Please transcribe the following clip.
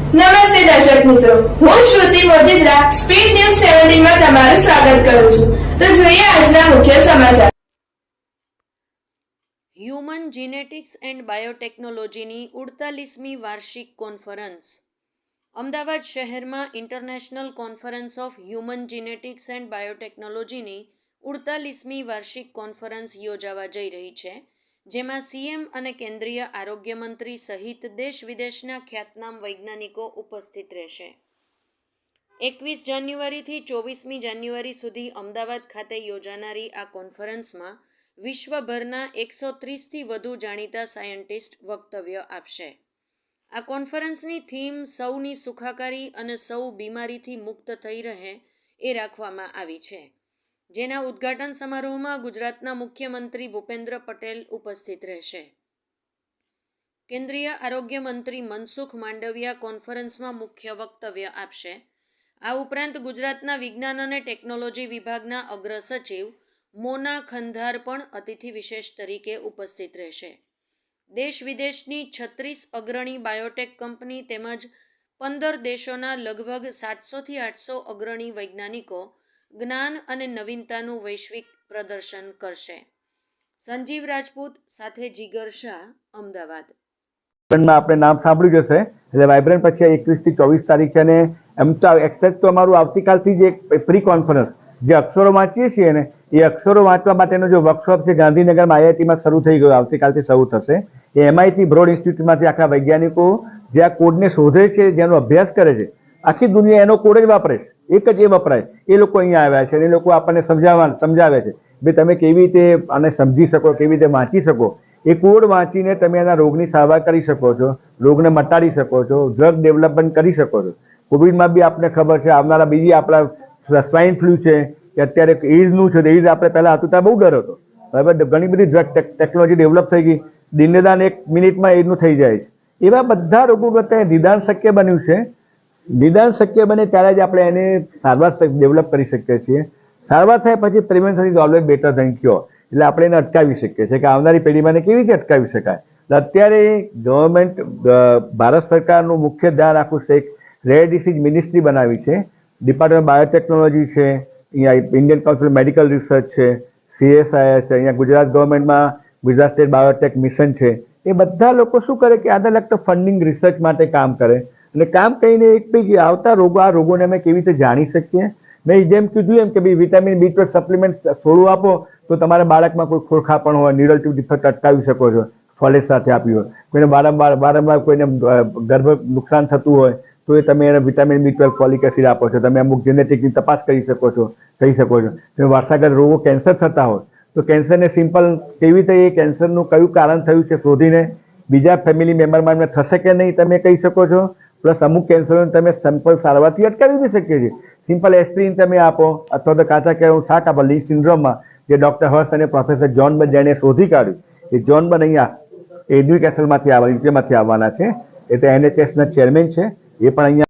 નમસ્તે દર્શક મિત્રો, હું શ્રુતિ મોજીદ્રા સ્પીડ ન્યૂઝ 17 માં તમારું સ્વાગત કરું છું. તો જોઈએ આજના મુખ્ય સમાચાર. હ્યુમન જીનેટિક્સ એન્ડ બાયોટેકનોલોજીની 48મી વાર્ષિક કોન્ફરન્સ. અમદાવાદ શહેરમાં international conference of human genetics and બાયોટેકનોલોજીની 48મી વાર્ષિક કોન્ફરન્સ યોજાવા જઈ રહી છે, જેમાં સીએમ અને કેન્દ્રીય આરોગ્ય મંત્રી સહિત દેશ વિદેશના ખ્યાતનામ વૈજ્ઞાનિકો ઉપસ્થિત રહેશે. 21 જાન્યુઆરીથી 24મી જાન્યુઆરી સુધી અમદાવાદ ખાતે યોજાનારી આ કોન્ફરન્સમાં વિશ્વભરના 130થી વધુ જાણીતા સાયન્ટિસ્ટ વક્તવ્ય આપશે. આ કોન્ફરન્સની થીમ સૌની સુખાકારી અને સૌ બીમારીથી મુક્ત થઈ રહે એ રાખવામાં આવી છે, જેના ઉદ્ઘાટન સમારોહમાં ગુજરાતના મુખ્યમંત્રી ભૂપેન્દ્ર પટેલ ઉપસ્થિત રહેશે. કેન્દ્રીય આરોગ્ય મંત્રી મનસુખ માંડવિયા કોન્ફરન્સમાં મુખ્ય વક્તવ્ય આપશે. આ ઉપરાંત ગુજરાતના વિજ્ઞાન અને ટેકનોલોજી વિભાગના અગ્ર સચિવ મોના ખંધાર પણ અતિથિ વિશેષ તરીકે ઉપસ્થિત રહેશે. દેશ વિદેશની 36 અગ્રણી બાયોટેક કંપની તેમજ 15 દેશોના લગભગ 700થી 800 અગ્રણી વૈજ્ઞાનિકો જ્ઞાન અને નવીનતાનું વૈશ્વિક પ્રદર્શન કરશે. સંજીવ રાજપૂત સાથે જીગર શાહ, અમદાવાદ. આપણે નામ સાંભળ્યું જશે એટલે વાઇબ્રન્ટ પછી 21 થી 24 તારીખે અને એમ તો એક્સેપ્ટ તો અમારું આવતીકાલથી જ એક પ્રી કોન્ફરન્સ જે અક્ષરો વાંચીએ છીએ ને એ અક્ષરો વાંચવા માટેનો જે વર્કશોપ છે ગાંધીનગરમાં આઈઆઈટીમાં શરૂ થઈ ગયો, આવતીકાલથી શરૂ થશે. એ એમઆઈટી બ્રોડ ઇન્સ્ટિટ્યૂટમાંથી આખા વૈજ્ઞાનિકો જે આ કોડને શોધે છે, જેનો અભ્યાસ કરે છે, આખી દુનિયા એનો કોડ જ વાપરે છે, એક જ એ વપરાય. એ લોકો અહીંયા આવ્યા છે અને એ લોકો આપણને સમજાવે છે ભાઈ તમે કેવી રીતે આને સમજી શકો, કેવી રીતે વાંચી શકો. એ કોડ વાંચીને તમે એના રોગની સારવાર કરી શકો છો, રોગને મટાડી શકો છો, ડ્રગ ડેવલપમેન્ટ કરી શકો છો. કોવિડમાં બી આપણને ખબર છે, આવનારા બીજી આપણા સ્વાઇન ફ્લૂ છે કે અત્યારે એઇડ્સનું છે. એઇડ્સ આપણે પહેલાં હતું ત્યાં બહુ ડર હતો. હવે ઘણી બધી ડ્રગ ટેકનોલોજી ડેવલપ થઈ ગઈ, દિનદાન 1 મિનિટમાં એઇડનું થઈ જાય છે. એવા બધા રોગો કરતાં નિદાન શક્ય બન્યું છે. નિદાન શક્ય બને ત્યારે જ આપણે એને સારવાર ડેવલપ કરી શકીએ છીએ. સારવાર થાય પછી prevention is always better than cure. એટલે આપણે એને અટકાવી શકીએ છીએ કે આવનારી પેઢીમાં કેવી રીતે અટકાવી શકાય. અત્યારે ગવર્મેન્ટ ભારત સરકારનું મુખ્ય ધ્યાન રાખવું છે, એક રેર ડિસીઝ મિનિસ્ટ્રી બનાવી છે, ડિપાર્ટમેન્ટ બાયોટેકનોલોજી છે, અહીંયા ઇન્ડિયન કાઉન્સિલ મેડિકલ રિસર્ચ છે, CSIR છે, અહીંયા ગુજરાત ગવર્મેન્ટમાં ગુજરાત સ્ટેટ બાયોટેક મિશન છે. એ બધા લોકો શું કરે કે આને લગતા ફંડિંગ રિસર્ચ માટે કામ કરે અને કામ કરીને એક પછી આવતા રોગો, આ રોગોને અમે કેવી રીતે જાણી શકીએ. મેં જેમ કીધું એમ કે ભાઈ વિટામિન B12 સપ્લિમેન્ટ થોડું આપો તો તમારા બાળકમાં કોઈ ખોરખાપણ હોય, ન્યુરલ ટ્યુબ ડિફેક્ટ અટકાવી શકો છો, ફોલેટ સાથે આપ્યું હોય. કોઈને વારંવાર કોઈને ગર્ભ નુકસાન થતું હોય તો એ તમે એને વિટામિન B12 ફોલિક એસિડ આપો છો. તમે અમુક જેનેટિકની તપાસ કરી શકો છો. તમે વારસાગત રોગો કેન્સર થતા હોય તો કેન્સરને સિમ્પલ કેવી રીતે એ કેન્સરનું કયું કારણ થયું છે શોધીને બીજા ફેમિલી મેમ્બરમાં એમને થશે કે નહીં તમે કહી શકો છો. પ્લસ અમુક કેન્સરોને તમે સિમ્પલ સારવારથી અટકાવી બી શકીએ છીએ. સિમ્પલ એસ્પિરિન તમે આપો અથવા તો કાચા કેળાનું શાક આપો. લીચ સિન્ડ્રોમમાં જે ડૉક્ટર હર્ષ અને પ્રોફેસર જોન બર્ન જેણે શોધી કાઢ્યું, એ જોન બર્ન અહીંયા એડ્યુકેશનમાંથી યુકેમાંથી આવવાના છે. એટલે NHSના ચેરમેન છે, એ પણ અહીંયા